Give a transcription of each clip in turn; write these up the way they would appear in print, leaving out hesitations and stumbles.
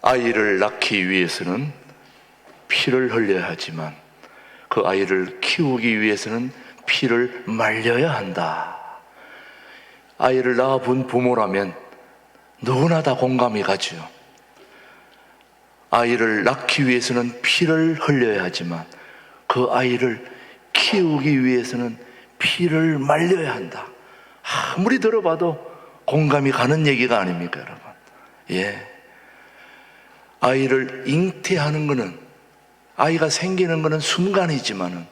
아이를 낳기 위해서는 피를 흘려야 하지만 그 아이를 키우기 위해서는 피를 말려야 한다. 아이를 낳아본 부모라면 누구나 다 공감이 가죠. 아이를 낳기 위해서는 피를 흘려야 하지만 그 아이를 키우기 위해서는 피를 말려야 한다. 아무리 들어봐도 공감이 가는 얘기가 아닙니까, 여러분? 예. 아이를 잉태하는 것은, 아이가 생기는 것은 순간이지만은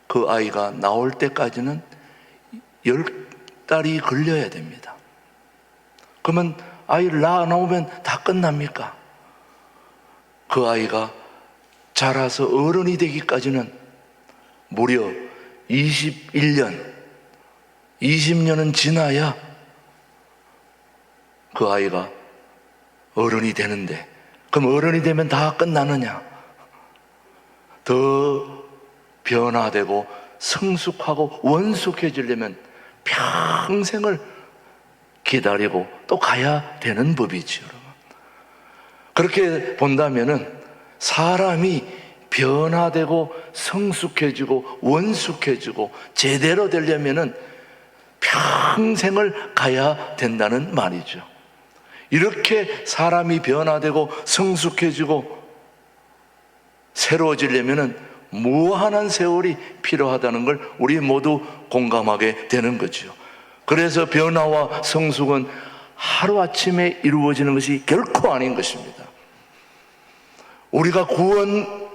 그 아이가 나올 때까지는 10달이 걸려야 됩니다. 그러면 아이를 낳아 나오면 다 끝납니까? 그 아이가 자라서 어른이 되기까지는 무려 21년, 20년은 지나야 그 아이가 어른이 되는데, 그럼 어른이 되면 다 끝나느냐? 더 변화되고 성숙하고 원숙해지려면 평생을 기다리고 또 가야 되는 법이죠, 여러분. 그렇게 본다면은 사람이 변화되고 성숙해지고 원숙해지고 제대로 되려면은 평생을 가야 된다는 말이죠. 이렇게 사람이 변화되고 성숙해지고 새로워지려면은 무한한 세월이 필요하다는 걸 우리 모두 공감하게 되는 거죠. 그래서 변화와 성숙은 하루아침에 이루어지는 것이 결코 아닌 것입니다. 우리가 구원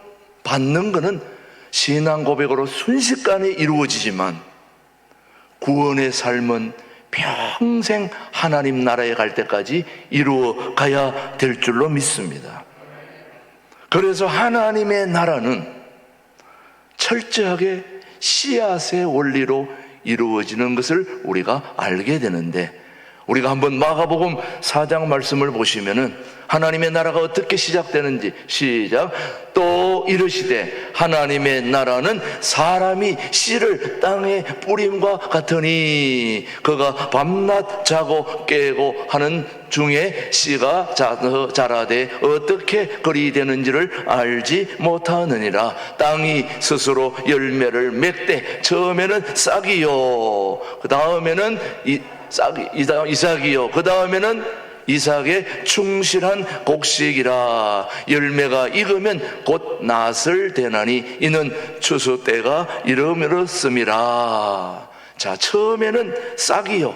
받는 것은 신앙 고백으로 순식간에 이루어지지만 구원의 삶은 평생 하나님 나라에 갈 때까지 이루어 가야 될 줄로 믿습니다. 그래서 하나님의 나라는 철저하게 씨앗의 원리로 이루어지는 것을 우리가 알게 되는데, 우리가 한번 마가복음 4장 말씀을 보시면은 하나님의 나라가 어떻게 시작되는지, 시작. 또 이르시되 하나님의 나라는 사람이 씨를 땅에 뿌림과 같으니 그가 밤낮 자고 깨고 하는 중에 씨가 자라되 어떻게 그리 되는지를 알지 못하느니라. 땅이 스스로 열매를 맺되 처음에는 싹이요, 그 다음에는 이삭이요, 그 다음에는 이삭의 충실한 곡식이라. 열매가 익으면 곧 낫을 대나니 이는 추수 때가 이르렀음이라. 자, 처음에는 싹이요,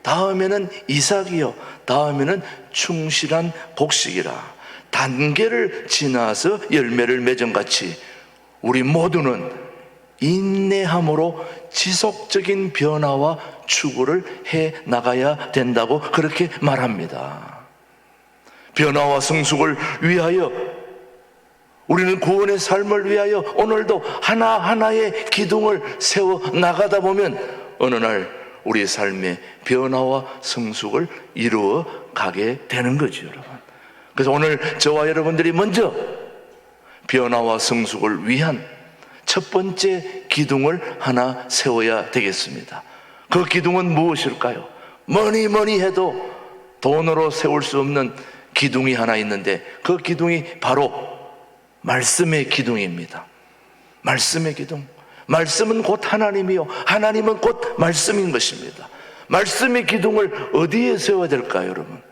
다음에는 이삭이요, 다음에는 충실한 곡식이라. 단계를 지나서 열매를 맺은 같이 우리 모두는 인내함으로 지속적인 변화와 추구를 해 나가야 된다고 그렇게 말합니다. 변화와 성숙을 위하여, 우리는 구원의 삶을 위하여 오늘도 하나하나의 기둥을 세워 나가다 보면 어느 날 우리 삶의 변화와 성숙을 이루어 가게 되는 거죠, 여러분. 그래서 오늘 저와 여러분들이 먼저 변화와 성숙을 위한 첫 번째 기둥을 하나 세워야 되겠습니다. 그 기둥은 무엇일까요? 뭐니 해도 돈으로 세울 수 없는 기둥이 하나 있는데, 그 기둥이 바로 말씀의 기둥입니다. 말씀의 기둥. 말씀은 곧 하나님이요, 하나님은 곧 말씀인 것입니다. 말씀의 기둥을 어디에 세워야 될까요, 여러분?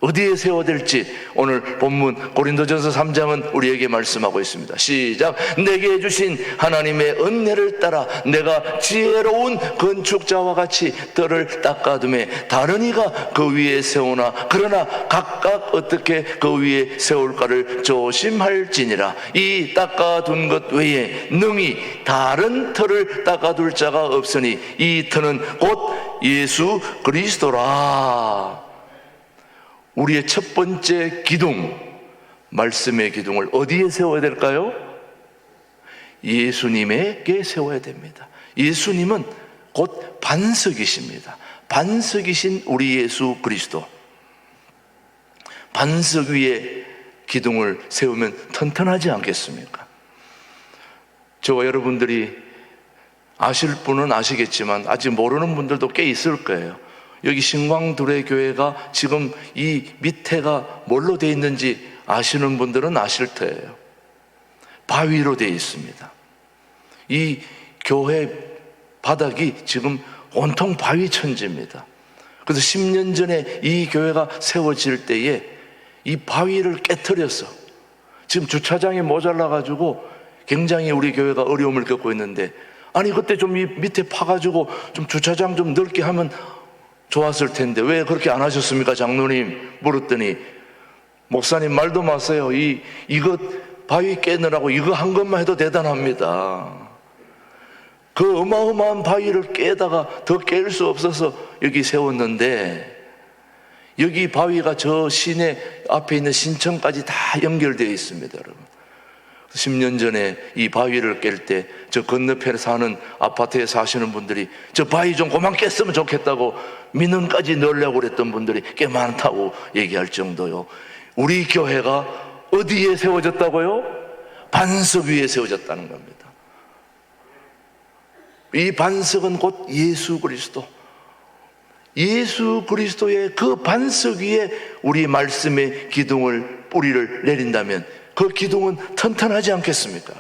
어디에 세워야 될지 오늘 본문 고린도전서 3장은 우리에게 말씀하고 있습니다. 시작. 내게 주신 하나님의 은혜를 따라 내가 지혜로운 건축자와 같이 뜰을 닦아두매 다른 이가 그 위에 세우나 그러나 각각 어떻게 그 위에 세울까를 조심할지니라. 이 닦아둔 것 외에 능히 다른 터를 닦아둘 자가 없으니 이 터는 곧 예수 그리스도라. 우리의 첫 번째 기둥, 말씀의 기둥을 어디에 세워야 될까요? 예수님에게 세워야 됩니다. 예수님은 곧 반석이십니다. 반석이신 우리 예수 그리스도. 반석 위에 기둥을 세우면 튼튼하지 않겠습니까? 저와 여러분들이 아실 분은 아시겠지만 아직 모르는 분들도 꽤 있을 거예요. 여기 신광두레 교회가 지금 이 밑에가 뭘로 되어 있는지 아시는 분들은 아실 테예요. 바위로 되어 있습니다. 이 교회 바닥이 지금 온통 바위 천지입니다. 그래서 10년 전에 이 교회가 세워질 때에 이 바위를 깨트려서 지금 주차장이 모자라가지고 굉장히 우리 교회가 어려움을 겪고 있는데, 아니 그때 좀 밑에 파가지고 좀 주차장 좀 넓게 하면 좋았을 텐데 왜 그렇게 안 하셨습니까 장로님? 물었더니 목사님 말도 마세요. 이거 바위 깨느라고 이거 한 것만 해도 대단합니다. 그 어마어마한 바위를 깨다가 더 깰 수 없어서 여기 세웠는데, 여기 바위가 저 시내 앞에 있는 신천까지 다 연결되어 있습니다 여러분. 10년 전에 이 바위를 깰 때 저 건너편에 사는 아파트에 사시는 분들이 저 바위 좀 그만 깼으면 좋겠다고 민원까지 넣으려고 그랬던 분들이 꽤 많다고 얘기할 정도요. 우리 교회가 어디에 세워졌다고요? 반석 위에 세워졌다는 겁니다. 이 반석은 곧 예수 그리스도, 예수 그리스도의 그 반석 위에 우리 말씀의 기둥을, 뿌리를 내린다면 그 기둥은 튼튼하지 않겠습니까?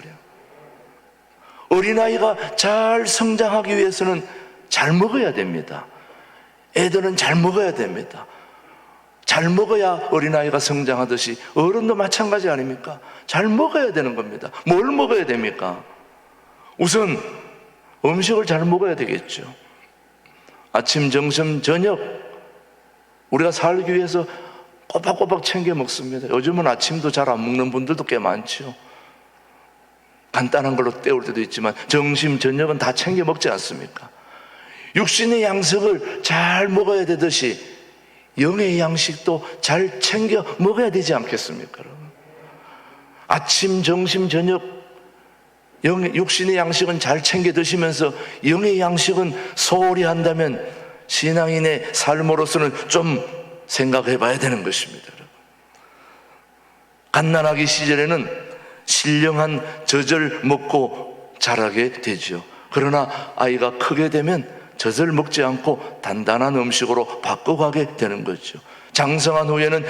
어린아이가 잘 성장하기 위해서는 잘 먹어야 됩니다. 애들은 잘 먹어야 됩니다. 잘 먹어야 어린아이가 성장하듯이 어른도 마찬가지 아닙니까? 잘 먹어야 되는 겁니다. 뭘 먹어야 됩니까? 우선 음식을 잘 먹어야 되겠죠. 아침, 점심, 저녁 우리가 살기 위해서 꼬박꼬박 챙겨 먹습니다. 요즘은 아침도 잘 안 먹는 분들도 꽤 많죠. 간단한 걸로 때울 때도 있지만 점심, 저녁은 다 챙겨 먹지 않습니까? 육신의 양식을 잘 먹어야 되듯이 영의 양식도 잘 챙겨 먹어야 되지 않겠습니까? 아침, 점심, 저녁 육신의 양식은 잘 챙겨 드시면서 영의 양식은 소홀히 한다면 신앙인의 삶으로서는 좀 생각해 봐야 되는 것입니다. 갓난아기 시절에는 신령한 젖을 먹고 자라게 되죠. 그러나 아이가 크게 되면 젖을 먹지 않고 단단한 음식으로 바꿔가게 되는 거죠. 장성한 후에는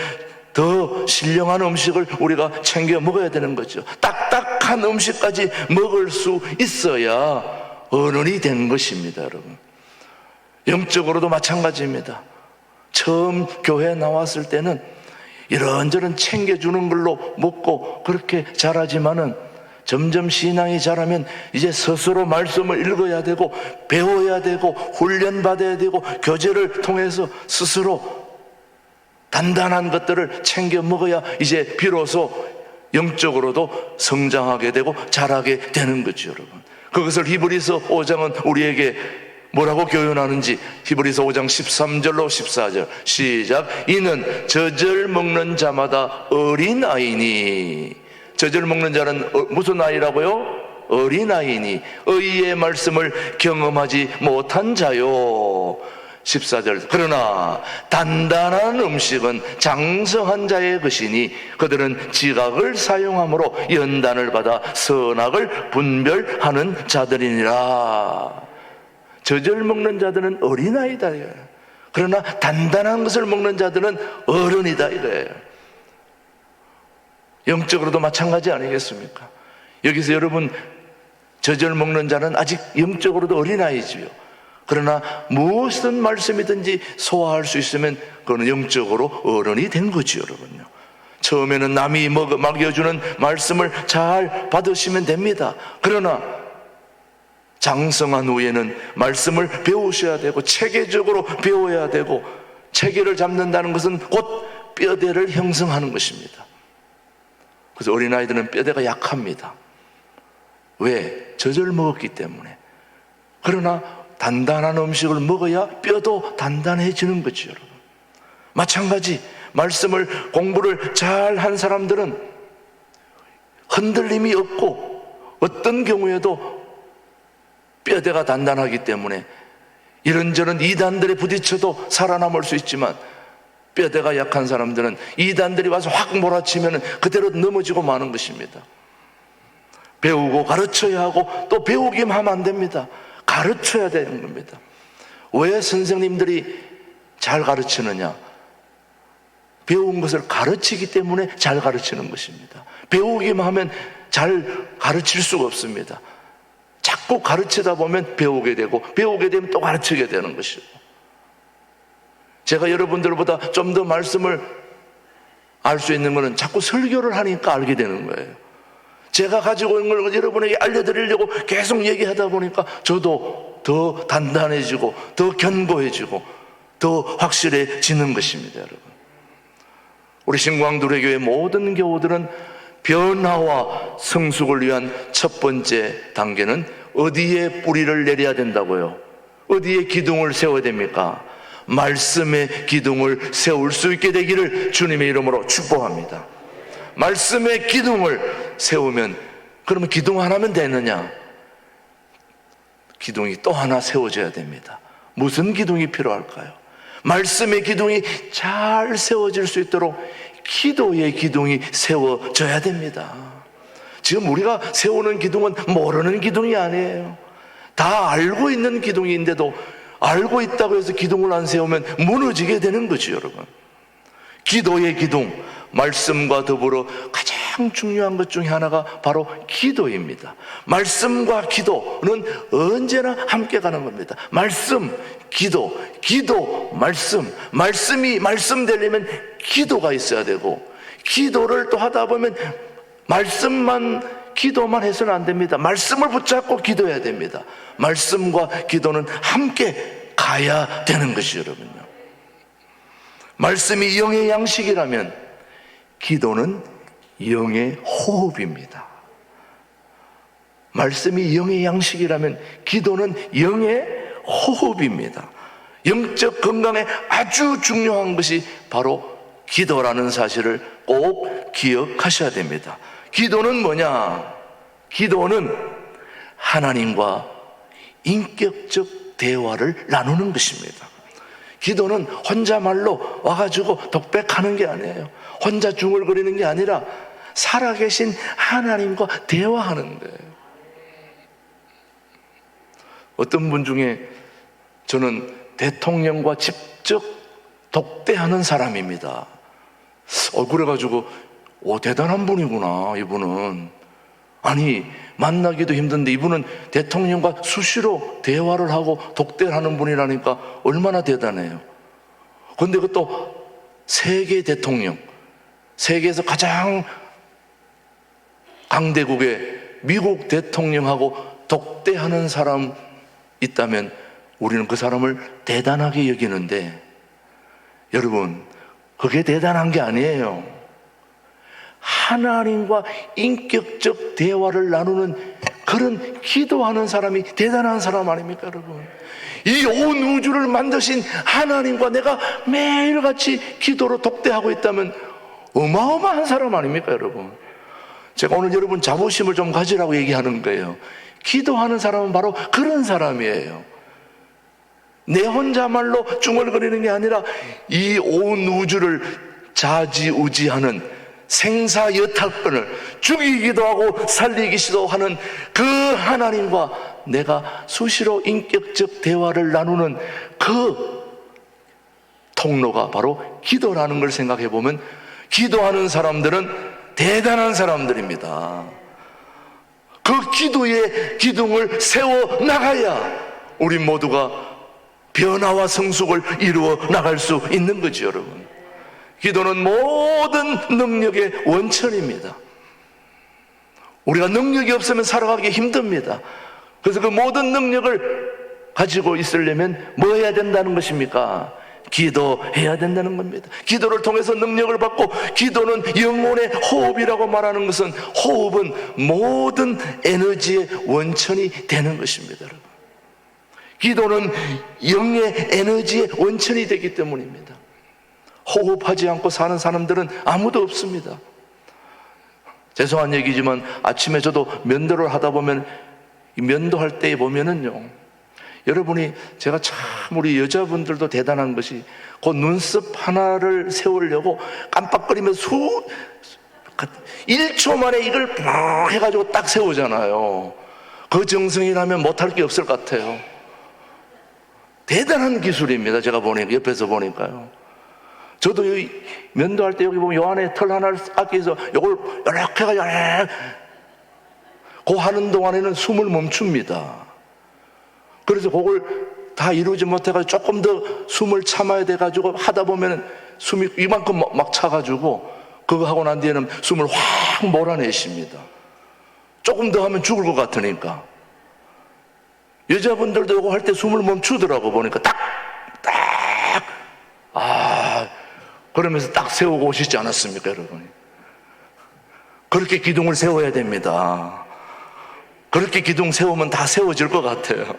더 신령한 음식을 우리가 챙겨 먹어야 되는 거죠. 딱딱한 음식까지 먹을 수 있어야 어른이 되는 것입니다, 여러분. 영적으로도 마찬가지입니다. 처음 교회에 나왔을 때는 이런저런 챙겨주는 걸로 먹고 그렇게 자라지만은 점점 신앙이 자라면 이제 스스로 말씀을 읽어야 되고 배워야 되고 훈련받아야 되고 교제를 통해서 스스로 단단한 것들을 챙겨 먹어야 이제 비로소 영적으로도 성장하게 되고 자라게 되는 거죠, 여러분. 그것을 히브리서 5장은 우리에게 뭐라고 교훈하는지 히브리서 5장 13절로 14절 시작. 이는 젖을 먹는 자마다 어린아이니, 젖을 먹는 자는 무슨 아이라고요? 어린아이니 의의 말씀을 경험하지 못한 자요. 14절 그러나 단단한 음식은 장성한 자의 것이니 그들은 지각을 사용함으로 연단을 받아 선악을 분별하는 자들이니라. 젖을 먹는 자들은 어린아이다 이거예요. 그러나 단단한 것을 먹는 자들은 어른이다 이거예요. 영적으로도 마찬가지 아니겠습니까? 여기서 여러분 젖을 먹는 자는 아직 영적으로도 어린아이지요. 그러나 무슨 말씀이든지 소화할 수 있으면 그거는 영적으로 어른이 된 거죠, 여러분요. 처음에는 남이 먹여주는 말씀을 잘 받으시면 됩니다. 그러나 장성한 후에는 말씀을 배우셔야 되고 체계적으로 배워야 되고, 체계를 잡는다는 것은 곧 뼈대를 형성하는 것입니다. 그래서 어린아이들은 뼈대가 약합니다. 왜? 젖을 먹었기 때문에. 그러나 단단한 음식을 먹어야 뼈도 단단해지는 거죠, 여러분. 마찬가지 말씀을 공부를 잘 한 사람들은 흔들림이 없고 어떤 경우에도 뼈대가 단단하기 때문에 이런저런 이단들에 부딪혀도 살아남을 수 있지만, 뼈대가 약한 사람들은 이단들이 와서 확 몰아치면 그대로 넘어지고 마는 것입니다. 배우고 가르쳐야 하고 또 배우기만 하면 안 됩니다. 가르쳐야 되는 겁니다. 왜 선생님들이 잘 가르치느냐? 배운 것을 가르치기 때문에 잘 가르치는 것입니다. 배우기만 하면 잘 가르칠 수가 없습니다. 자꾸 가르치다 보면 배우게 되고, 배우게 되면 또 가르치게 되는 것이고, 제가 여러분들보다 좀 더 말씀을 알 수 있는 것은 자꾸 설교를 하니까 알게 되는 거예요. 제가 가지고 있는 걸 여러분에게 알려드리려고 계속 얘기하다 보니까 저도 더 단단해지고 더 견고해지고 더 확실해지는 것입니다. 여러분, 우리 신광두레교회 모든 교우들은 변화와 성숙을 위한 첫 번째 단계는 어디에 뿌리를 내려야 된다고요? 어디에 기둥을 세워야 됩니까? 말씀의 기둥을 세울 수 있게 되기를 주님의 이름으로 축복합니다. 말씀의 기둥을 세우면, 그러면 기둥 하나면 되느냐? 기둥이 또 하나 세워져야 됩니다. 무슨 기둥이 필요할까요? 말씀의 기둥이 잘 세워질 수 있도록 기도의 기둥이 세워져야 됩니다. 지금 우리가 세우는 기둥은 모르는 기둥이 아니에요. 다 알고 있는 기둥인데도 알고 있다고 해서 기둥을 안 세우면 무너지게 되는 거죠, 여러분. 기도의 기둥, 말씀과 더불어 가장 중요한 것 중에 하나가 바로 기도입니다. 말씀과 기도는 언제나 함께 가는 겁니다. 말씀, 기도, 기도, 말씀. 말씀이 말씀되려면 기도가 있어야 되고, 기도를 또 하다 보면 말씀만, 기도만 해서는 안 됩니다. 말씀을 붙잡고 기도해야 됩니다. 말씀과 기도는 함께 가야 되는 것이죠, 여러분요. 말씀이 영의 양식이라면 기도는 영의 호흡입니다. 말씀이 영의 양식이라면 기도는 영의 호흡입니다. 영적 건강에 아주 중요한 것이 바로 기도라는 사실을 꼭 기억하셔야 됩니다. 기도는 뭐냐? 기도는 하나님과 인격적 대화를 나누는 것입니다. 기도는 혼자 말로 와가지고 독백하는 게 아니에요. 혼자 중얼거리는 게 아니라 살아계신 하나님과 대화하는 거예요. 어떤 분 중에 저는 대통령과 직접 독대하는 사람입니다. 그래가지고 대단한 분이구나, 이분은. 아니, 만나기도 힘든데 이분은 대통령과 수시로 대화를 하고 독대를 하는 분이라니까 얼마나 대단해요. 그런데 그것도 세계 대통령, 세계에서 가장 강대국의 미국 대통령하고 독대하는 사람 있다면 우리는 그 사람을 대단하게 여기는데, 여러분, 그게 대단한 게 아니에요. 하나님과 인격적 대화를 나누는 그런 기도하는 사람이 대단한 사람 아닙니까, 여러분? 이 온 우주를 만드신 하나님과 내가 매일같이 기도로 독대하고 있다면 어마어마한 사람 아닙니까, 여러분? 제가 오늘 여러분 자부심을 좀 가지라고 얘기하는 거예요. 기도하는 사람은 바로 그런 사람이에요. 내 혼자말로 중얼거리는 게 아니라 이 온 우주를 좌지우지하는 생사여탈권을 죽이기도 하고 살리기도 하는 그 하나님과 내가 수시로 인격적 대화를 나누는 그 통로가 바로 기도라는 걸 생각해 보면, 기도하는 사람들은 대단한 사람들입니다. 그 기도의 기둥을 세워 나가야 우리 모두가 변화와 성숙을 이루어 나갈 수 있는 거죠, 여러분. 기도는 모든 능력의 원천입니다. 우리가 능력이 없으면 살아가기 힘듭니다. 그래서 그 모든 능력을 가지고 있으려면 뭐 해야 된다는 것입니까? 기도해야 된다는 겁니다. 기도를 통해서 능력을 받고, 기도는 영혼의 호흡이라고 말하는 것은, 호흡은 모든 에너지의 원천이 되는 것입니다, 여러분. 기도는 영의 에너지의 원천이 되기 때문입니다. 호흡하지 않고 사는 사람들은 아무도 없습니다. 죄송한 얘기지만 아침에 저도 면도를 하다 보면, 이 면도할 때 보면은요, 여러분이, 제가 참 우리 여자분들도 대단한 것이, 그 눈썹 하나를 세우려고 깜빡거리며 1초 만에 이걸 팍 해가지고 딱 세우잖아요. 그 정성이라면 못할 게 없을 것 같아요. 대단한 기술입니다. 제가 보니까, 옆에서 보니까요. 저도 여기 면도할 때 여기 보면 요 안에 털 하나를 아껴서 요걸 이렇게 해가지고 그 하는 동안에는 숨을 멈춥니다. 그래서 그걸 다 이루지 못해가지고 조금 더 숨을 참아야 돼가지고 하다 보면은 숨이 이만큼 막 차가지고 그거 하고 난 뒤에는 숨을 확 몰아내십니다. 조금 더 하면 죽을 것 같으니까. 여자분들도 이거 할 때 숨을 멈추더라고 보니까 그러면서 딱 세우고 오시지 않았습니까, 여러분? 그렇게 기둥을 세워야 됩니다. 그렇게 기둥 세우면 다 세워질 것 같아요.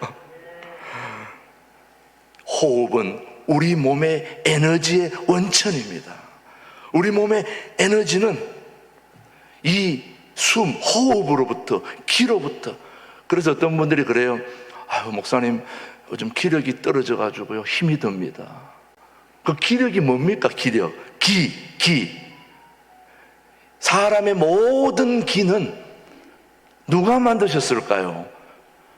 호흡은 우리 몸의 에너지의 원천입니다. 우리 몸의 에너지는 이 숨, 호흡으로부터, 기로부터. 그래서 어떤 분들이 그래요. 아유, 목사님, 요즘 기력이 떨어져가지고요, 힘이 듭니다. 그 기력이 뭡니까? 기력. 기. 사람의 모든 기는 누가 만드셨을까요?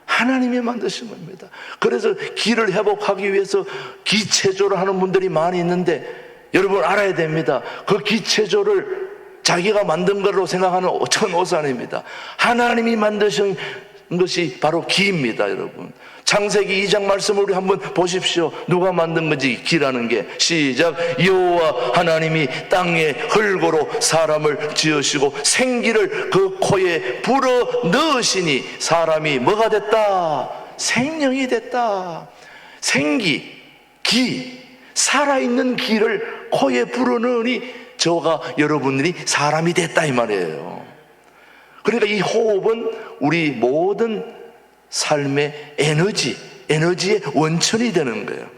하나님이 만드신 겁니다. 그래서 기를 회복하기 위해서 기체조를 하는 분들이 많이 있는데 여러분 알아야 됩니다. 그 기체조를 자기가 만든 걸로 생각하는 천오산입니다. 하나님이 만드신 것이 바로 기입니다, 여러분. 창세기 2장 말씀을 우리 한번 보십시오. 누가 만든 건지, 기라는 게. 시작. 여호와 하나님이 땅에 흙으로 사람을 지으시고 생기를 그 코에 불어 넣으시니 사람이 뭐가 됐다? 생명이 됐다. 생기, 기, 살아있는 기를 코에 불어 넣으니 저가 여러분들이 사람이 됐다 이 말이에요. 그러니까 이 호흡은 우리 모든 삶의 에너지의 원천이 되는 거예요.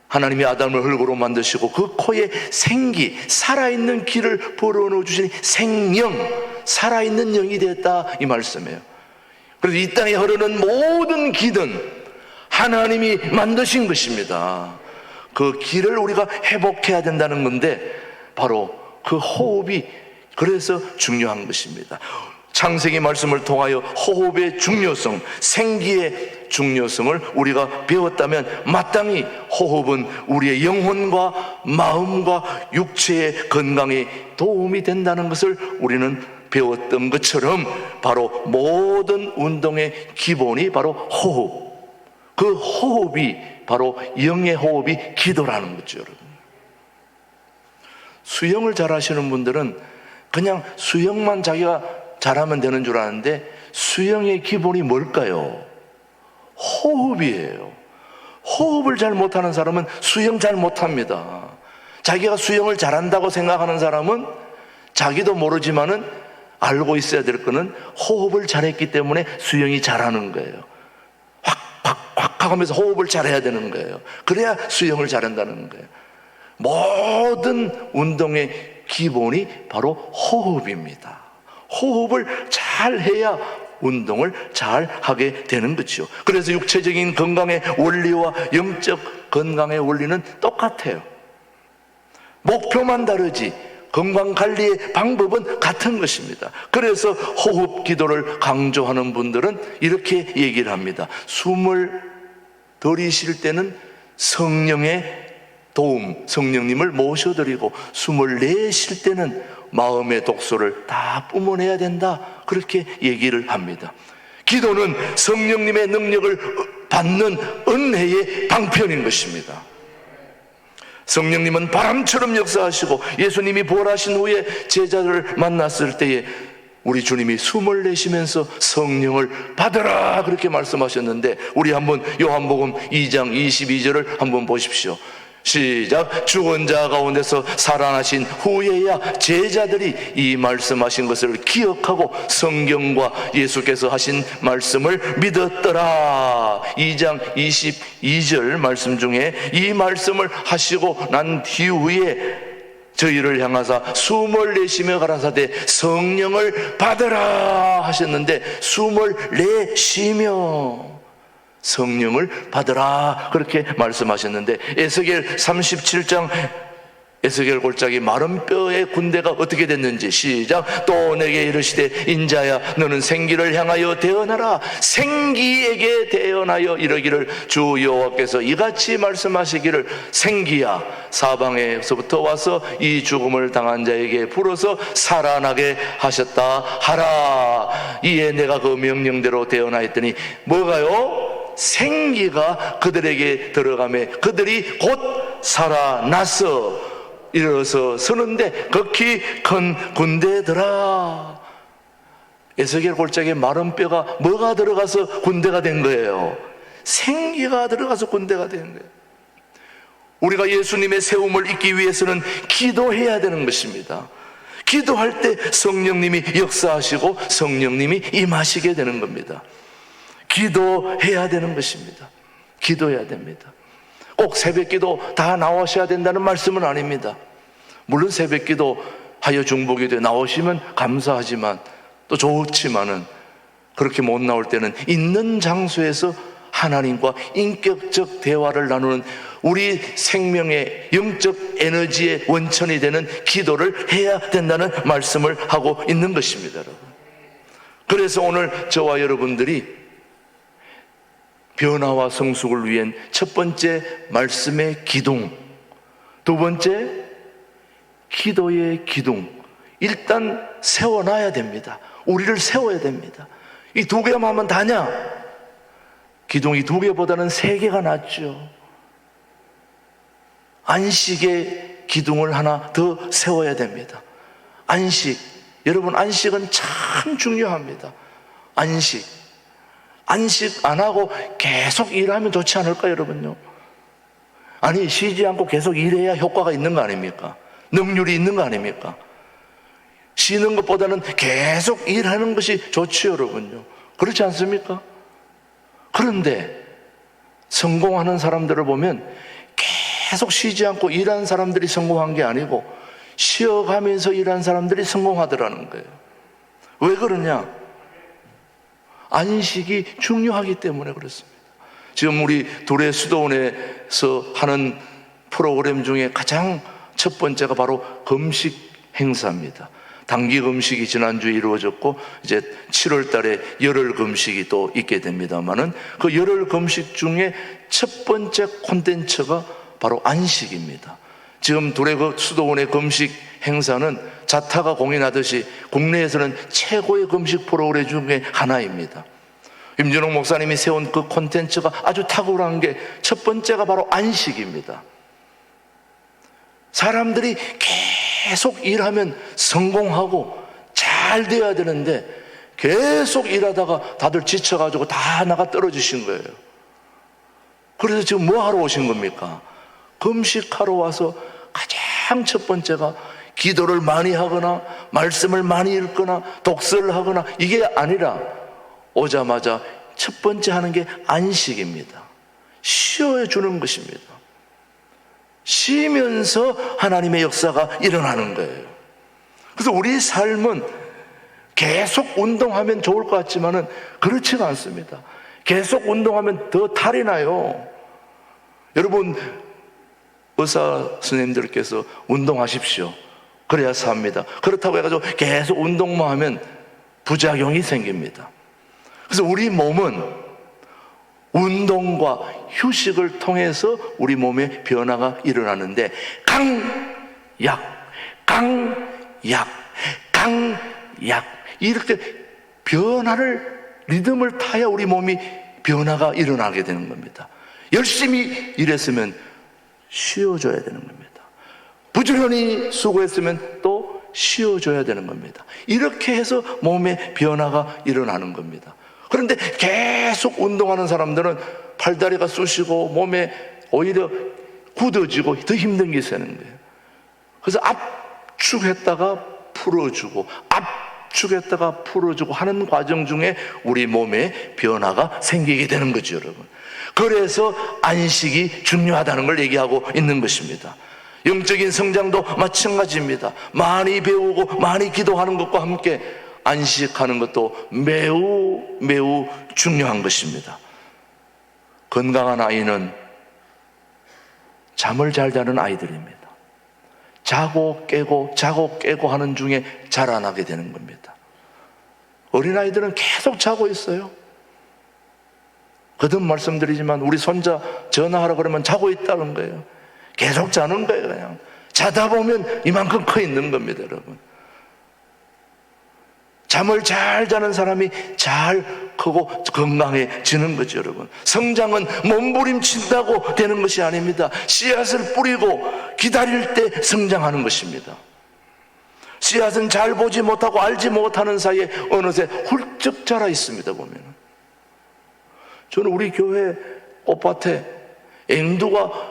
하나님이 아담을 흙으로 만드시고 그 코에 생기, 살아있는 기를 불어넣어 주시니 생명, 살아있는 영이 됐다 이 말씀이에요. 그래서 이 땅에 흐르는 모든 기는 하나님이 만드신 것입니다. 그 기를 우리가 회복해야 된다는 건데 바로 그 호흡이 그래서 중요한 것입니다. 창세기 말씀을 통하여 호흡의 중요성, 생기의 중요성을 우리가 배웠다면 마땅히 호흡은 우리의 영혼과 마음과 육체의 건강에 도움이 된다는 것을 우리는 배웠던 것처럼 바로 모든 운동의 기본이 바로 호흡. 그 호흡이 바로 영의 호흡이 기도라는 거죠, 여러분. 수영을 잘 하시는 분들은 그냥 수영만 자기가 잘하면 되는 줄 아는데 수영의 기본이 뭘까요? 호흡이에요. 호흡을 잘 못하는 사람은 수영 잘 못합니다. 자기가 수영을 잘한다고 생각하는 사람은 자기도 모르지만은 알고 있어야 될 거는 호흡을 잘했기 때문에 수영이 잘하는 거예요. 확 하면서 호흡을 잘해야 되는 거예요. 그래야 수영을 잘한다는 거예요. 모든 운동의 기본이 바로 호흡입니다. 호흡을 잘 해야 운동을 잘 하게 되는 거죠. 그래서 육체적인 건강의 원리와 영적 건강의 원리는 똑같아요. 목표만 다르지 건강관리의 방법은 같은 것입니다. 그래서 호흡 기도를 강조하는 분들은 이렇게 얘기를 합니다. 숨을 들이쉴 때는 성령의 도움, 성령님을 모셔드리고 숨을 내쉴 때는 마음의 독소를 다 뿜어내야 된다. 그렇게 얘기를 합니다. 기도는 성령님의 능력을 받는 은혜의 방편인 것입니다. 성령님은 바람처럼 역사하시고 예수님이 부활하신 후에 제자들을 만났을 때에 우리 주님이 숨을 내쉬면서 성령을 받으라 그렇게 말씀하셨는데 우리 한번 요한복음 2장 22절을 한번 보십시오. 시작. 죽은 자 가운데서 살아나신 후에야 제자들이 이 말씀하신 것을 기억하고 성경과 예수께서 하신 말씀을 믿었더라. 2장 22절 말씀 중에 이 말씀을 하시고 난 뒤후에 저희를 향하사 숨을 내쉬며 가라사대 성령을 받으라 하셨는데 숨을 내쉬며 성령을 받으라 그렇게 말씀하셨는데 에스겔 37장 에스겔 골짜기 마른 뼈의 군대가 어떻게 됐는지 시작. 또 내게 이르시되 인자야 너는 생기를 향하여 대언하라. 생기에게 대언하여 이러기를 주 여호와께서 이같이 말씀하시기를 생기야 사방에서부터 와서 이 죽음을 당한 자에게 불어서 살아나게 하셨다 하라. 이에 내가 그 명령대로 되어나했더니 뭐가요? 생기가 그들에게 들어가매 그들이 곧 살아나서 일어서 서는데 극히 큰 군대더라. 에스겔 골짜기에 마른 뼈가 뭐가 들어가서 군대가 된 거예요? 생기가 들어가서 군대가 된 거예요. 우리가 예수님의 세움을 잊기 위해서는 기도해야 되는 것입니다. 기도할 때 성령님이 역사하시고 성령님이 임하시게 되는 겁니다. 기도해야 되는 것입니다. 기도해야 됩니다. 꼭 새벽기도 다 나오셔야 된다는 말씀은 아닙니다. 물론 새벽기도 하여 중보기도에 나오시면 감사하지만 또 좋지만은 그렇게 못 나올 때는 있는 장소에서 하나님과 인격적 대화를 나누는 우리 생명의 영적 에너지의 원천이 되는 기도를 해야 된다는 말씀을 하고 있는 것입니다, 여러분. 그래서 오늘 저와 여러분들이 변화와 성숙을 위한 첫 번째 말씀의 기둥, 두 번째 기도의 기둥, 일단 세워놔야 됩니다. 우리를 세워야 됩니다. 이 두 개만 하면 다냐? 기둥이 두 개보다는 세 개가 낫죠. 안식의 기둥을 하나 더 세워야 됩니다. 안식, 여러분 안식은 참 중요합니다. 안식 안 하고 계속 일하면 좋지 않을까요, 여러분요? 아니, 쉬지 않고 계속 일해야 효과가 있는 거 아닙니까? 능률이 있는 거 아닙니까? 쉬는 것보다는 계속 일하는 것이 좋지요, 여러분요. 그렇지 않습니까? 그런데 성공하는 사람들을 보면 계속 쉬지 않고 일하는 사람들이 성공한 게 아니고 쉬어가면서 일하는 사람들이 성공하더라는 거예요. 왜 그러냐? 안식이 중요하기 때문에 그렇습니다. 지금 우리 둘의 수도원에서 하는 프로그램 중에 가장 첫 번째가 바로 금식 행사입니다. 단기 금식이 지난주에 이루어졌고 이제 7월 달에 열흘 금식이 또 있게 됩니다만은 그 열흘 금식 중에 첫 번째 콘텐츠가 바로 안식입니다. 지금 둘의 그 수도원의 금식 행사는 자타가 공인하듯이 국내에서는 최고의 금식 프로그램 중에 하나입니다. 임준홍 목사님이 세운 그 콘텐츠가 아주 탁월한 게 첫 번째가 바로 안식입니다. 사람들이 계속 일하면 성공하고 잘 돼야 되는데 계속 일하다가 다들 지쳐가지고 다 나가 떨어지신 거예요. 그래서 지금 뭐 하러 오신 겁니까? 금식하러 와서 가장 첫 번째가 기도를 많이 하거나 말씀을 많이 읽거나 독서를 하거나 이게 아니라 오자마자 첫 번째 하는 게 안식입니다. 쉬어주는 것입니다. 쉬면서 하나님의 역사가 일어나는 거예요. 그래서 우리 삶은 계속 운동하면 좋을 것 같지만은 그렇지가 않습니다. 계속 운동하면 더 탈이 나요. 여러분, 의사 선생님들께서 운동하십시오. 그래야 삽니다. 그렇다고 해가지고 계속 운동만 하면 부작용이 생깁니다. 그래서 우리 몸은 운동과 휴식을 통해서 우리 몸에 변화가 일어나는데 강약 이렇게 변화를 리듬을 타야 우리 몸이 변화가 일어나게 되는 겁니다. 열심히 일했으면 쉬어줘야 되는 겁니다. 부지런히 수고했으면 또 쉬어줘야 되는 겁니다. 이렇게 해서 몸에 변화가 일어나는 겁니다. 그런데 계속 운동하는 사람들은 팔다리가 쑤시고 몸에 오히려 굳어지고 더 힘든 게 생기는 거예요. 그래서 압축했다가 풀어주고 압축했다가 풀어주고 하는 과정 중에 우리 몸에 변화가 생기게 되는 거죠, 여러분. 그래서 안식이 중요하다는 걸 얘기하고 있는 것입니다. 영적인 성장도 마찬가지입니다. 많이 배우고 많이 기도하는 것과 함께 안식하는 것도 매우 중요한 것입니다. 건강한 아이는 잠을 잘 자는 아이들입니다. 자고 깨고 하는 중에 자라나게 되는 겁니다. 어린아이들은 계속 자고 있어요. 거듭 말씀드리지만 우리 손자 전화하라 그러면 자고 있다는 거예요. 계속 자는 거예요. 그냥 자다 보면 이만큼 커 있는 겁니다, 여러분. 잠을 잘 자는 사람이 잘 크고 건강해지는 거죠, 여러분. 성장은 몸부림친다고 되는 것이 아닙니다. 씨앗을 뿌리고 기다릴 때 성장하는 것입니다. 씨앗은 잘 보지 못하고 알지 못하는 사이에 어느새 훌쩍 자라 있습니다, 보면. 저는 우리 교회 꽃밭에 앵두가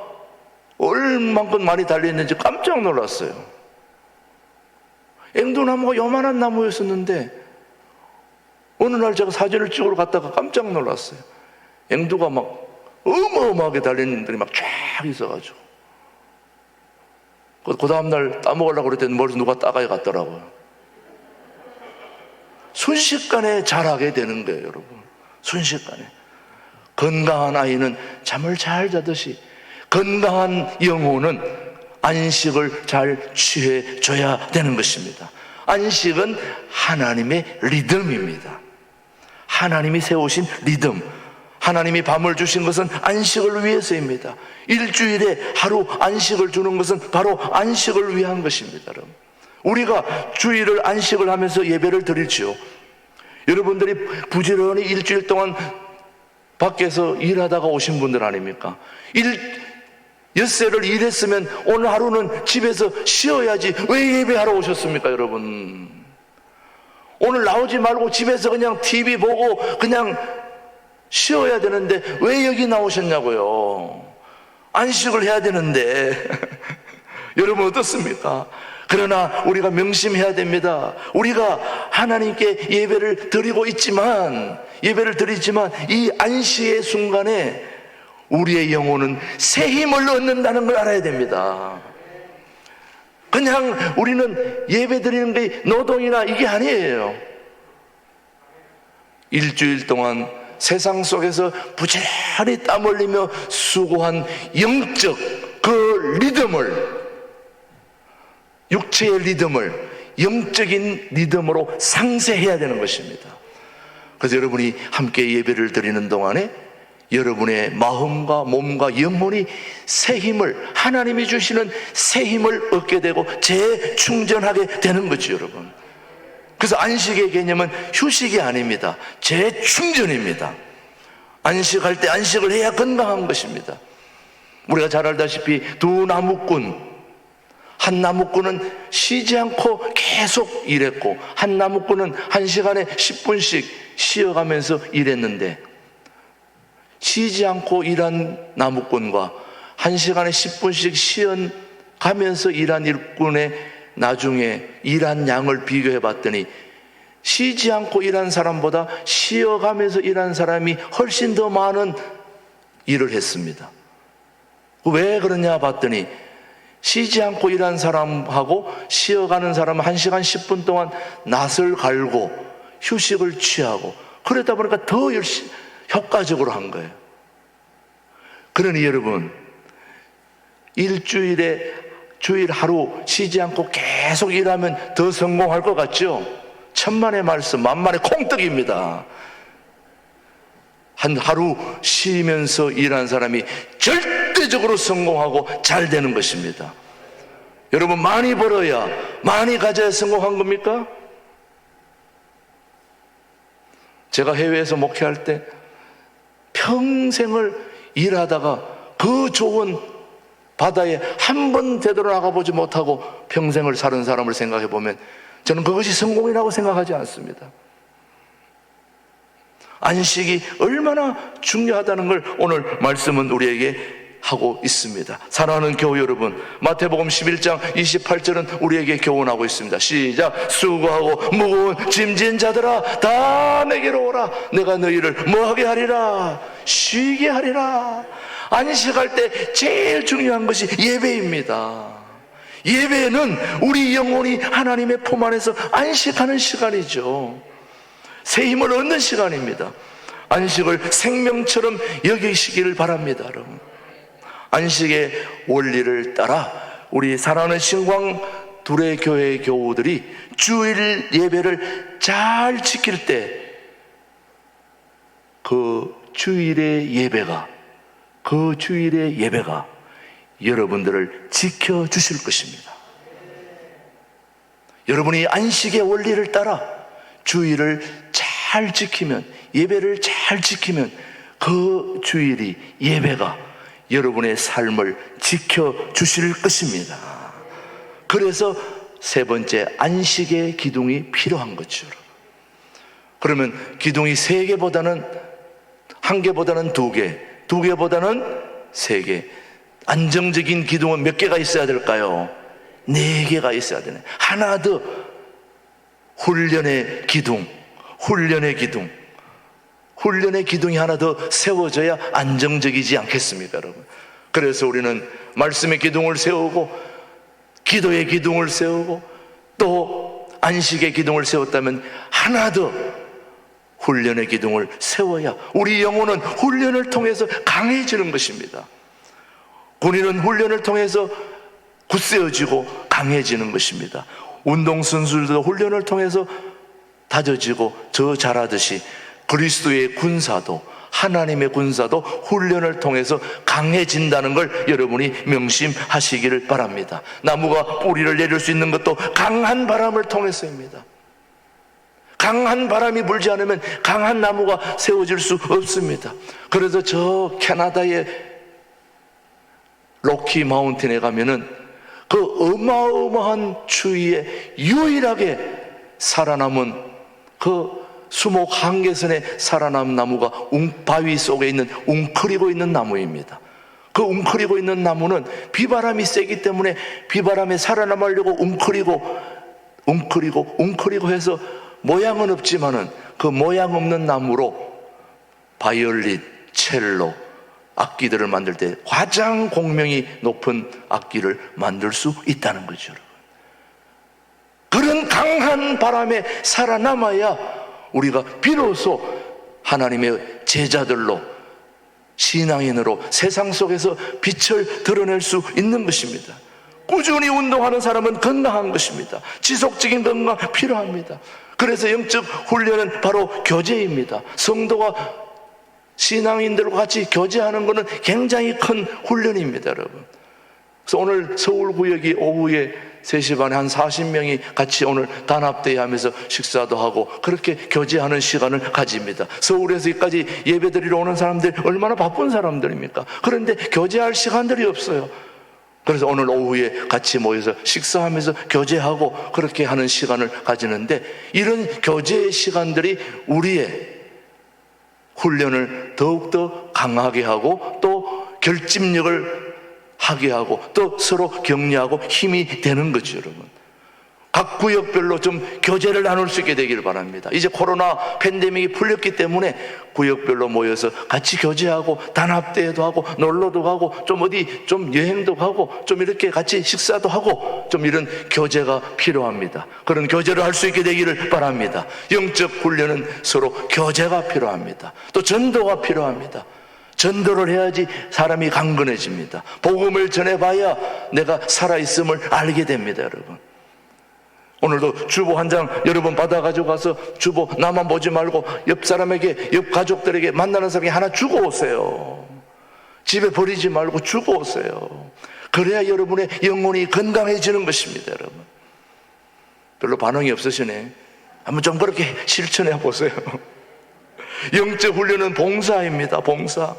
얼만큼 많이 달려있는지 깜짝 놀랐어요. 앵두나무가 요만한 나무였었는데 어느 날 제가 사진을 찍으러 갔다가 깜짝 놀랐어요. 앵두가 막 어마어마하게 달리는 들이 막 쫙 있어가지고 그 다음날 따먹으려고 그랬더니 머리에서 누가 따가게 갔더라고요. 순식간에 자라게 되는 거예요, 여러분. 순식간에. 건강한 아이는 잠을 잘 자듯이 건강한 영혼은 안식을 잘 취해줘야 되는 것입니다. 안식은 하나님의 리듬입니다. 하나님이 세우신 리듬, 하나님이 밤을 주신 것은 안식을 위해서입니다. 일주일에 하루 안식을 주는 것은 바로 안식을 위한 것입니다. 여러분. 우리가 주일을 안식을 하면서 예배를 드리지요. 여러분들이 부지런히 일주일 동안 밖에서 일하다가 오신 분들 아닙니까? 엿새를 일했으면 오늘 하루는 집에서 쉬어야지 왜 예배하러 오셨습니까, 여러분? 오늘 나오지 말고 집에서 그냥 TV 보고 그냥 쉬어야 되는데 왜 여기 나오셨냐고요? 안식을 해야 되는데 여러분 어떻습니까? 그러나 우리가 명심해야 됩니다. 우리가 하나님께 예배를 드리지만 이 안식의 순간에 우리의 영혼은 새 힘을 얻는다는 걸 알아야 됩니다. 그냥 우리는 예배 드리는 게 노동이나 이게 아니에요. 일주일 동안 세상 속에서 부지런히 땀 흘리며 수고한 영적 그 리듬을, 육체의 리듬을 영적인 리듬으로 상쇄해야 되는 것입니다. 그래서 여러분이 함께 예배를 드리는 동안에 여러분의 마음과 몸과 영혼이 새 힘을, 하나님이 주시는 새 힘을 얻게 되고 재충전하게 되는 거죠, 여러분. 그래서 안식의 개념은 휴식이 아닙니다. 재충전입니다. 안식할 때 안식을 해야 건강한 것입니다. 우리가 잘 알다시피 두 나무꾼, 한 나무꾼은 쉬지 않고 계속 일했고 한 나무꾼은 한 시간에 10분씩 쉬어가면서 일했는데, 쉬지 않고 일한 나무꾼과 한 시간에 10분씩 쉬어가면서 일한 일꾼의 나중에 일한 양을 비교해 봤더니 쉬지 않고 일한 사람보다 쉬어가면서 일한 사람이 훨씬 더 많은 일을 했습니다. 왜 그러냐 봤더니 쉬지 않고 일한 사람하고 쉬어가는 사람은 1시간 10분 동안 낫을 갈고 휴식을 취하고 그러다 보니까 더 효과적으로 한 거예요. 그러니 여러분, 주일 하루 쉬지 않고 계속 일하면 더 성공할 것 같죠? 천만의 말씀, 만만의 콩떡입니다. 한 하루 쉬면서 일한 사람이 절대적으로 성공하고 잘 되는 것입니다. 여러분, 많이 벌어야, 많이 가져야 성공한 겁니까? 제가 해외에서 목회할 때 평생을 일하다가 그 좋은 바다에 한 번 되돌아가 보지 못하고 평생을 사는 사람을 생각해 보면 저는 그것이 성공이라고 생각하지 않습니다. 안식이 얼마나 중요하다는 걸 오늘 말씀은 우리에게 하고 있습니다. 사랑하는 교우 여러분, 마태복음 11장 28절은 우리에게 교훈하고 있습니다. 시작. 수고하고 무거운 짐진 자들아 다 내게로 오라. 내가 너희를 뭐하게 하리라? 쉬게 하리라. 안식할 때 제일 중요한 것이 예배입니다. 예배는 우리 영혼이 하나님의 품 안에서 안식하는 시간이죠. 새 힘을 얻는 시간입니다. 안식을 생명처럼 여기시기를 바랍니다, 여러분. 안식의 원리를 따라 우리 사랑하는 신광 둘의 교회 교우들이 주일 예배를 잘 지킬 때 그 주일의 예배가 여러분들을 지켜주실 것입니다. 여러분이 안식의 원리를 따라 주일을 잘 지키면, 예배를 잘 지키면 그 주일이, 예배가 여러분의 삶을 지켜주실 것입니다. 그래서 세 번째, 안식의 기둥이 필요한 거죠. 그러면 기둥이 세 개보다는, 한 개보다는 두 개, 두 개보다는 세 개. 안정적인 기둥은 몇 개가 있어야 될까요? 네 개가 있어야 되네. 하나 더, 훈련의 기둥, 훈련의 기둥. 훈련의 기둥이 하나 더 세워져야 안정적이지 않겠습니까, 여러분? 그래서 우리는 말씀의 기둥을 세우고, 기도의 기둥을 세우고, 또 안식의 기둥을 세웠다면 하나 더 훈련의 기둥을 세워야 우리 영혼은 훈련을 통해서 강해지는 것입니다. 군인은 훈련을 통해서 굳세어지고 강해지는 것입니다. 운동선수들도 훈련을 통해서 다져지고 저 잘하듯이 그리스도의 군사도, 하나님의 군사도 훈련을 통해서 강해진다는 걸 여러분이 명심하시기를 바랍니다. 나무가 뿌리를 내릴 수 있는 것도 강한 바람을 통해서입니다. 강한 바람이 불지 않으면 강한 나무가 세워질 수 없습니다. 그래서 저 캐나다의 로키 마운틴에 가면은 그 어마어마한 추위에 유일하게 살아남은 그 수목 한계선에 살아남은 나무가 바위 속에 있는 웅크리고 있는 나무입니다. 그 웅크리고 있는 나무는 비바람이 세기 때문에 비바람에 살아남으려고 웅크리고 해서 모양은 없지만은 그 모양 없는 나무로 바이올린, 첼로, 악기들을 만들 때 가장 공명이 높은 악기를 만들 수 있다는 거죠. 그런 강한 바람에 살아남아야 우리가 비로소 하나님의 제자들로, 신앙인으로 세상 속에서 빛을 드러낼 수 있는 것입니다. 꾸준히 운동하는 사람은 건강한 것입니다. 지속적인 건강 필요합니다. 그래서 영적 훈련은 바로 교제입니다. 성도가 신앙인들과 같이 교제하는 것은 굉장히 큰 훈련입니다, 여러분. 그래서 오늘 서울구역이 오후에 3시 반에 한 40명이 같이 오늘 단합대회 하면서 식사도 하고 그렇게 교제하는 시간을 가집니다. 서울에서까지 예배드리러 오는 사람들 얼마나 바쁜 사람들입니까? 그런데 교제할 시간들이 없어요. 그래서 오늘 오후에 같이 모여서 식사하면서 교제하고 그렇게 하는 시간을 가지는데, 이런 교제의 시간들이 우리의 훈련을 더욱더 강하게 하고 또 결집력을 하게 하고 또 서로 격려하고 힘이 되는 거죠, 여러분. 각 구역별로 좀 교제를 나눌 수 있게 되기를 바랍니다. 이제 코로나 팬데믹이 풀렸기 때문에 구역별로 모여서 같이 교제하고 단합대회도 하고 놀러도 가고 좀 어디 좀 여행도 가고 좀 이렇게 같이 식사도 하고 좀 이런 교제가 필요합니다. 그런 교제를 할 수 있게 되기를 바랍니다. 영적 훈련은 서로 교제가 필요합니다. 또 전도가 필요합니다. 전도를 해야지 사람이 강건해집니다. 복음을 전해봐야 내가 살아있음을 알게 됩니다, 여러분. 오늘도 주보 한 장 여러분 받아가지고 가서 주보 나만 보지 말고 옆 사람에게, 옆 가족들에게, 만나는 사람에게 하나 주고 오세요. 집에 버리지 말고 주고 오세요. 그래야 여러분의 영혼이 건강해지는 것입니다, 여러분. 별로 반응이 없으시네. 한번 좀 그렇게 실천해 보세요. 영적 훈련은 봉사입니다, 봉사.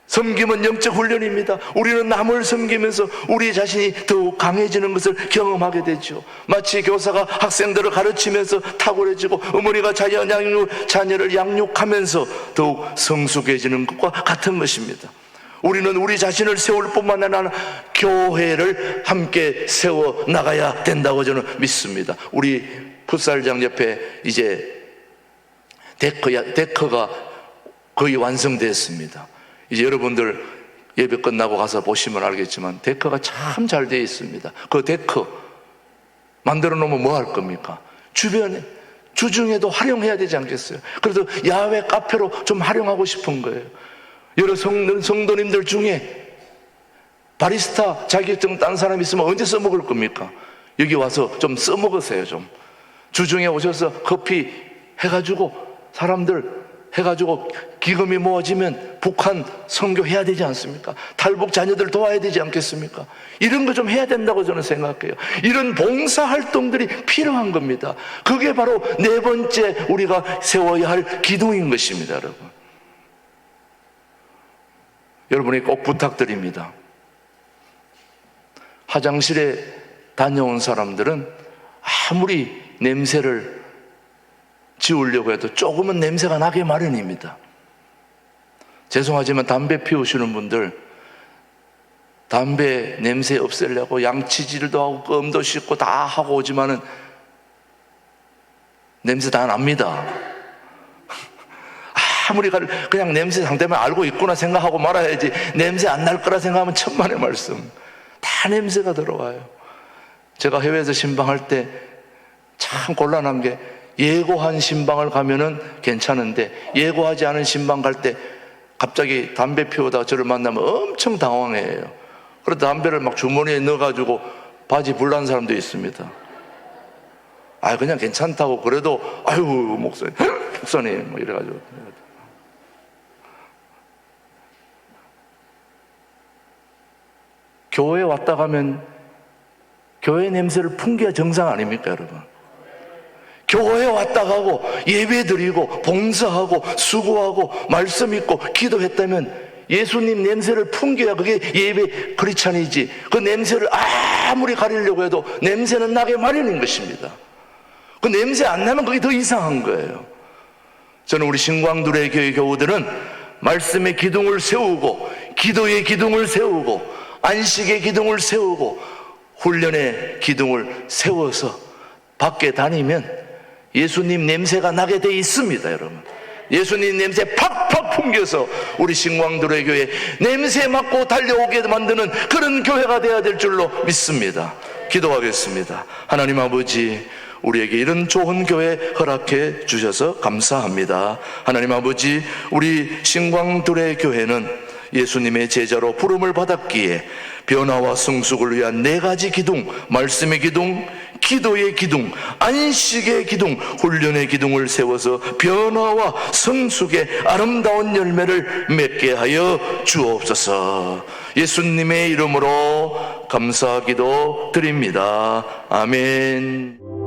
섬김은 영적 훈련입니다. 우리는 남을 섬기면서 우리 자신이 더욱 강해지는 것을 경험하게 되죠. 마치 교사가 학생들을 가르치면서 탁월해지고 어머니가 자녀를 양육하면서 더욱 성숙해지는 것과 같은 것입니다. 우리는 우리 자신을 세울 뿐만 아니라 교회를 함께 세워 나가야 된다고 저는 믿습니다. 우리 풋살장 옆에 이제 데커가 거의 완성됐습니다. 이제 여러분들 예배 끝나고 가서 보시면 알겠지만 데커가 참 잘 되어 있습니다. 그 데커 만들어 놓으면 뭐 할 겁니까? 주변에, 주중에도 활용해야 되지 않겠어요? 그래서 야외 카페로 좀 활용하고 싶은 거예요. 여러 성도님들 중에 바리스타 자격증 딴 사람 있으면 언제 써먹을 겁니까? 여기 와서 좀 써먹으세요. 좀 주중에 오셔서 커피 해가지고 사람들 해가지고 기금이 모아지면 북한 선교해야 되지 않습니까? 탈북 자녀들 도와야 되지 않겠습니까? 이런 거 좀 해야 된다고 저는 생각해요. 이런 봉사활동들이 필요한 겁니다. 그게 바로 네 번째 우리가 세워야 할 기둥인 것입니다. 여러분, 여러분이 꼭 부탁드립니다. 화장실에 다녀온 사람들은 아무리 냄새를 지우려고 해도 조금은 냄새가 나게 마련입니다. 죄송하지만 담배 피우시는 분들, 담배 냄새 없애려고 양치질도 하고 껌도 씻고 다 하고 오지만은 냄새 다 납니다. 아무리 그냥 냄새 상대만 알고 있구나 생각하고 말아야지, 냄새 안 날 거라 생각하면 천만의 말씀. 다 냄새가 들어와요. 제가 해외에서 신방할 때 참 곤란한 게, 예고한 신방을 가면은 괜찮은데 예고하지 않은 신방 갈 때 갑자기 담배 피우다가 저를 만나면 엄청 당황해요. 그러다 담배를 막 주머니에 넣어가지고 바지 불난 사람도 있습니다. 그냥 괜찮다고, 그래도 아유 목사님 뭐 이래가지고. 교회 왔다 가면 교회 냄새를 풍겨야 정상 아닙니까, 여러분? 교회에 왔다 가고 예배 드리고 봉사하고 수고하고 말씀 읽고 기도했다면 예수님 냄새를 풍겨야 그게 예배 크리스찬이지. 그 냄새를 아무리 가리려고 해도 냄새는 나게 마련인 것입니다. 그 냄새 안 나면 그게 더 이상한 거예요. 저는 우리 신광두레 교회 교우들은 말씀의 기둥을 세우고, 기도의 기둥을 세우고, 안식의 기둥을 세우고, 훈련의 기둥을 세워서 밖에 다니면 예수님 냄새가 나게 돼 있습니다. 여러분, 예수님 냄새 팍팍 풍겨서 우리 신광두레 교회 냄새 맡고 달려오게 만드는 그런 교회가 되어야 될 줄로 믿습니다. 기도하겠습니다. 하나님 아버지, 우리에게 이런 좋은 교회 허락해 주셔서 감사합니다. 하나님 아버지, 우리 신광두레 교회는 예수님의 제자로 부름을 받았기에 변화와 성숙을 위한 네 가지 기둥, 말씀의 기둥, 기도의 기둥, 안식의 기둥, 훈련의 기둥을 세워서 변화와 성숙의 아름다운 열매를 맺게 하여 주옵소서. 예수님의 이름으로 감사기도 드립니다. 아멘.